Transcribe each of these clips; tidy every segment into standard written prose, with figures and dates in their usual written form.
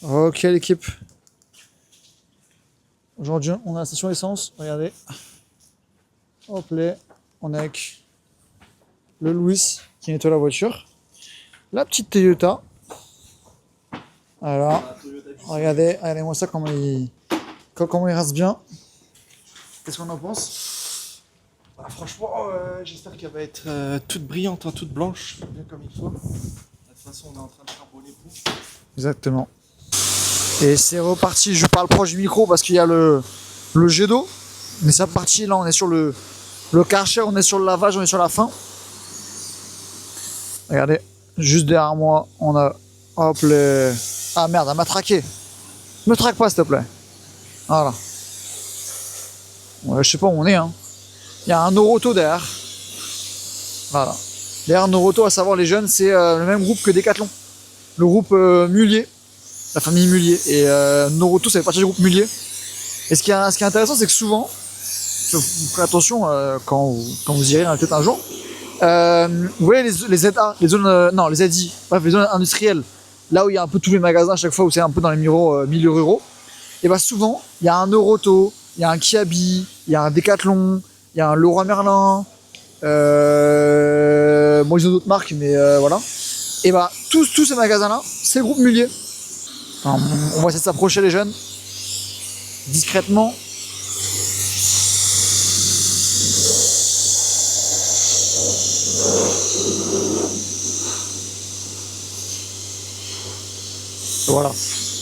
Ok l'équipe. Aujourd'hui on est à la station essence, regardez. Hop là, on est avec le Louis qui nettoie la voiture. La petite Toyota. Alors, regardez-moi ça comment il rase bien. Qu'est-ce qu'on en pense? Bah, franchement, j'espère qu'elle va être toute brillante, hein, toute blanche, bien comme il faut. De toute façon, on est en train de carboner pour. Exactement. Et c'est reparti, je parle proche du micro parce qu'il y a le jet d'eau. Mais c'est reparti, là on est sur le karcher, on est sur le lavage, on est sur la fin. Regardez, juste derrière moi, on a... Hop les... Ah merde, elle m'a traqué. Me traque pas s'il te plaît. Voilà. Ouais, je sais pas où on est, hein. Il y a un Noroto derrière. Voilà. Derrière Noroto, à savoir les jeunes, c'est le même groupe que Decathlon. Le groupe Mullier. La famille Mullier. Et Noroto, ça fait partie du groupe Mullier. Et ce qui est intéressant, c'est que souvent, faites attention quand vous irez peut-être un jour, vous voyez les ZA, les zones, non, les ZI, bref, les zones industrielles, là où il y a un peu tous les magasins à chaque fois, où c'est un peu dans les milieux ruraux, et bah souvent, il y a un Noroto, il y a un Kiabi, il y a un Decathlon, il y a un Leroy Merlin, bon, ils ont d'autres marques, mais voilà. Et bah, tous ces magasins-là, c'est le groupe Mullier. Enfin, on va essayer de s'approcher les jeunes, discrètement. Voilà.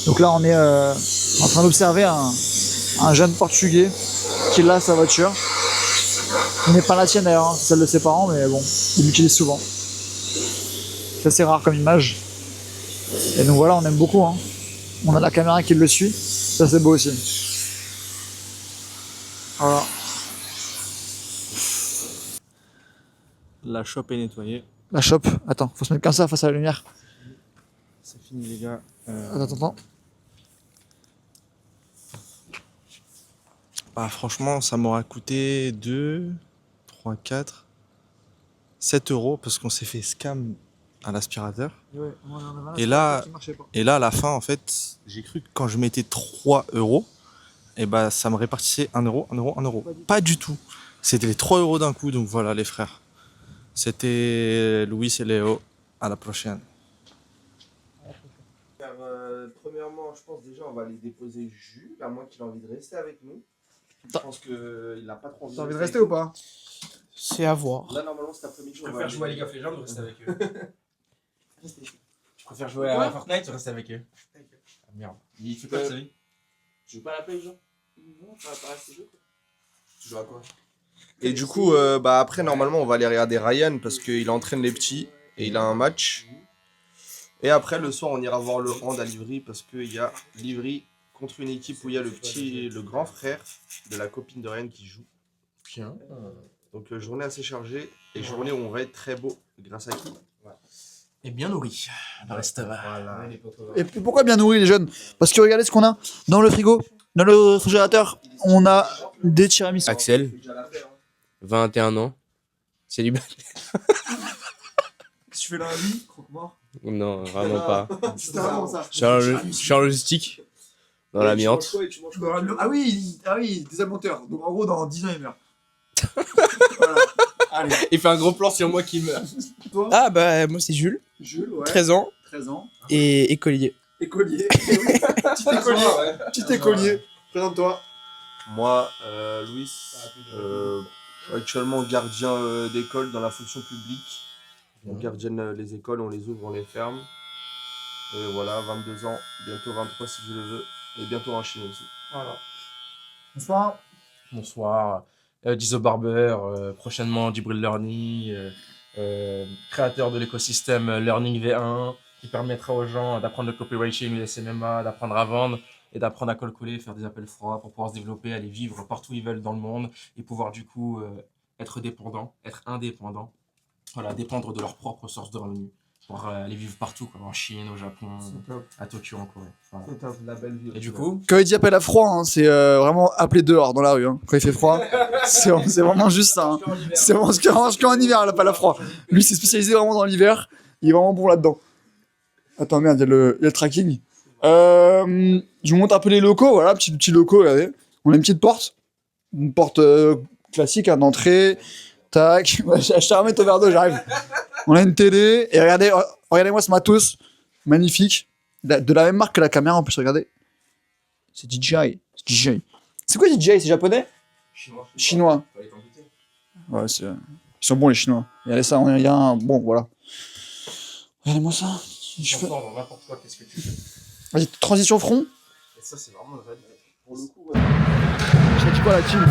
Donc là, on est en train d'observer un jeune portugais qui lave sa voiture. Il n'est pas la tienne d'ailleurs, hein, c'est celle de ses parents, mais bon, il l'utilise souvent. C'est assez rare comme image. Et donc voilà, on aime beaucoup. Hein. On a la caméra qui le suit. Ça, c'est beau aussi. Voilà. La shop est nettoyée. La shop. Attends, faut se mettre comme ça face à la lumière. C'est fini, les gars. Attends. Bah, franchement, ça m'aura coûté 2, 3, 4, 7 euros parce qu'on s'est fait scam à l'aspirateur. Ouais, Et là, à la fin, en fait, j'ai cru que quand je mettais 3 euros, et bah, ça me répartissait 1 euro, 1 euro, 1 euro. Pas du tout. C'était les 3 euros d'un coup, donc voilà, les frères. C'était Louis et Léo. À la prochaine. Premièrement, je pense déjà on va aller déposer Jules, à moins qu'il ait envie de rester avec nous. Je pense qu'il n'a pas trop envie T'as envie de rester ou pas? C'est à voir. Là, normalement, cet après-midi, Je préfère jouer à League of Legends ou rester avec eux. Je préfère jouer à Fortnite ou rester avec eux. Ah, merde. Il fait quoi, ça vie? Tu joues pas à la play, genre? Non, ça va pas rester jouer. Tu joues à quoi? Et du coup, bah après, normalement, on va aller regarder Ryan parce qu'il entraîne les petits et il a un match. Et après, le soir, on ira voir le hand à Livry parce qu'il y a Livry contre une équipe où il y a le grand frère de la copine de Ryan qui joue. Bien. Donc, journée assez chargée et journée où on va être très beau grâce à qui? Et bien nourri. Dans la stava. Voilà. Et pourquoi bien nourri les jeunes? Parce que regardez ce qu'on a dans le frigo, dans le réfrigérateur. On a des tiramisu. Axel, 21 ans, célibataire. Tu fais la vie, croque-mort. Non, vraiment pas. C'est vraiment ça. Je suis en logistique, dans l'amiante. Ah oui, des amonteurs. Donc en gros, dans 10 ans, il meurt. Voilà. Allez, Il fait un gros plan sur moi qui meurt. toi, Ah bah moi c'est Jules, Jules, ouais. 13 ans 13 ans. et écolier. Écolier. Eh oui, petit écolier. Petit écolier. Présente-toi. Moi, Louis, actuellement gardien d'école dans la fonction publique. On gardienne les écoles, on les ouvre, on les ferme. Et voilà, 22 ans, bientôt 23 si je le veux. Et bientôt en Chine aussi. Voilà. Bonsoir. Bonsoir. Dizo Barber, prochainement Djibril Learning, créateur de l'écosystème Learning V1, qui permettra aux gens d'apprendre le copywriting, le SMMA, d'apprendre à vendre et d'apprendre à coller, faire des appels froids pour pouvoir se développer, aller vivre partout où ils veulent dans le monde et pouvoir du coup être dépendant, être indépendant, voilà, dépendre de leur propre source de revenus pour aller vivre partout, quoi, en Chine, au Japon, à Tokyo, en Corée. Voilà. C'est top, la belle vie. Et du coup, Quand il dit appel à froid, hein, c'est vraiment appelé dehors dans la rue. Hein. Quand il fait froid, c'est vraiment juste ça. Hein. C'est vraiment ce qu'on mange qu'en hiver, l'appel à froid. Lui, c'est spécialisé vraiment dans l'hiver. Il est vraiment bon là-dedans. Attends, merde, il y a le tracking. Je vous montre un peu les locaux, voilà, petit locaux, regardez. On a une petite porte. Une porte classique, hein, d'entrée. Tac. Je te remets au verre d'eau, j'arrive. On a une télé. Et regardez, regardez-moi ce matos. Magnifique. De la même marque que la caméra en plus, regardez. C'est DJI. C'est DJI. C'est quoi DJI? C'est japonais? Chinois. Ouais, c'est... Ils sont bons les Chinois. Regardez ça, il y a un... Bon, voilà. Regardez-moi ça. Je fais... Dans n'importe quoi, qu'est-ce que tu fais? Vas-y, transition front. Et ça, c'est vraiment le vrai. Pour le coup, ouais. Ça dit quoi la team?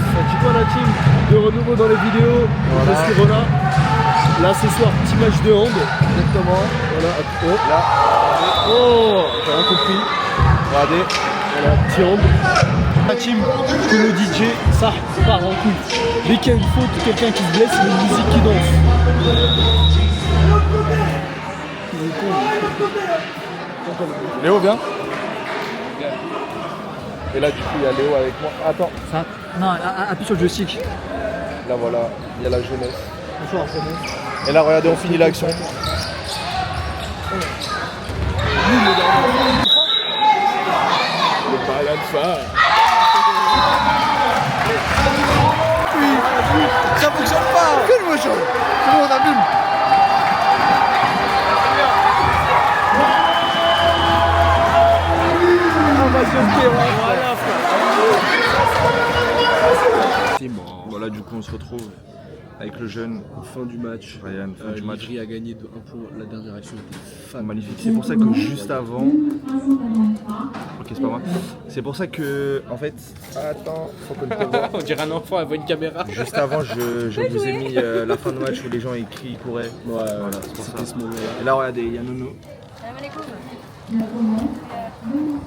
De renouveau dans les vidéos, Voilà. je suis Roland. Là ce soir, petit match de hand. Exactement. Voilà, oh, Là, oh, j'ai rien compris. regardez. Voilà, petit hand. La team, que le DJ, ça part en couille. Dès qu'il y a une faute, quelqu'un qui se blesse, il y a une musique qui danse. Léo, viens. Et là, du coup, il y a Léo avec moi. Attends. Ça... Non, appuie sur le joystick. Là, voilà. Il y a la jeunesse. Bonsoir, jeunesse. Et là, regardez, on finit l'action. Le balade phare. Ça fonctionne pas. Filme, chaud. C'est bon, on allume. Voilà, du coup, on se retrouve avec le jeune Fin du match. Ryan, fin du match. Livry a gagné de 1 point. La dernière action était Magnifique. C'est pour ça que juste avant. Ok, c'est pas moi. C'est pour ça que, en fait. Attends, faut qu'on le voit. On dirait un enfant avec une caméra. Juste avant, je vous ai mis la fin de match où les gens écrient, ils couraient. Ouais, Voilà, c'est pour ça. c'était ce moment-là. Et là, regardez, il y a Nounou.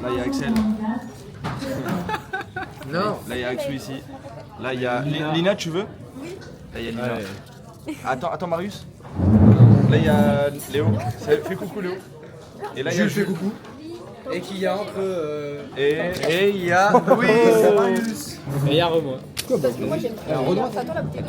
Là, il y a Axel. Non. Là, il y a Axel ici. Là, il y a Lina, tu veux? Oui. Là, il y a Lina. Attends, Marius. Là, il y a Léo. Fais coucou, Léo. Et là, il y a Jules. Fais coucou. Et qu'il y a entre. Et il y a Louis. Et il y a Renoir. Moi j'aime. Renoir, c'est à toi la bouteille.